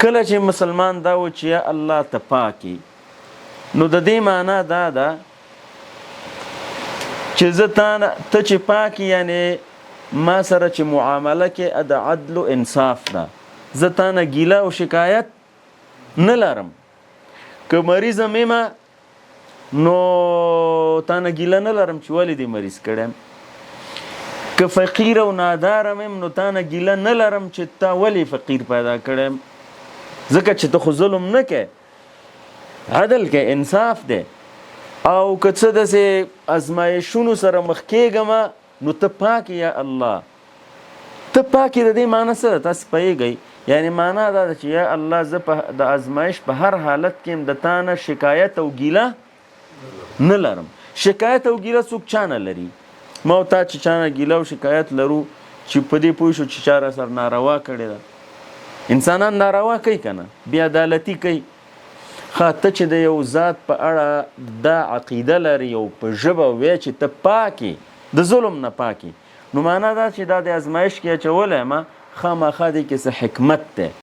کله چې مسلمان دا و چې یا الله ته پاکي نو د دې معنا دا ده چې زه ته چې پاکي یعنی ما سره چې معامله کې د عدل و انصاف ده زه تا نه ګیله او شکایت نه لرم که مریضه مېمه نو تا نه ګیله نه لرم چې ولې دې مریض کړی که فقیر او ناداره مم نو تا نه ګیله نه لرم چې تا ولې فقیر پیدا کړی ځکه چې ته خو ظلم نه کوې عدل کې انصاف دی او که څه داسې ازمایښونو سره مخ کېږم نو ته پاکې یا الله ته پاکې د دې معنی څه ده تاسې پوهېږئ یعنی معنا دا ده چې یا الله زه د ازمایش په هر حالت کې د تا نه شکایت او ګیله نه لرم شکایت او ګیله څوک چا نه لري ما او تا چې چا نه ګیله او شکایت لرو چې په دې پوه شو چې چا را سره ناروا کړې ده انسانان ناروا کوي که نه بې عدالتي کوي ښه ته چې د یو ذات په اړه دا عقیده لري او په ژبه وایې چې ته پاکې د ظلم نه پاکې نو معنا دا چې دا د ازمایش کې اچولی یم خامخا دې کې څه حکمت دی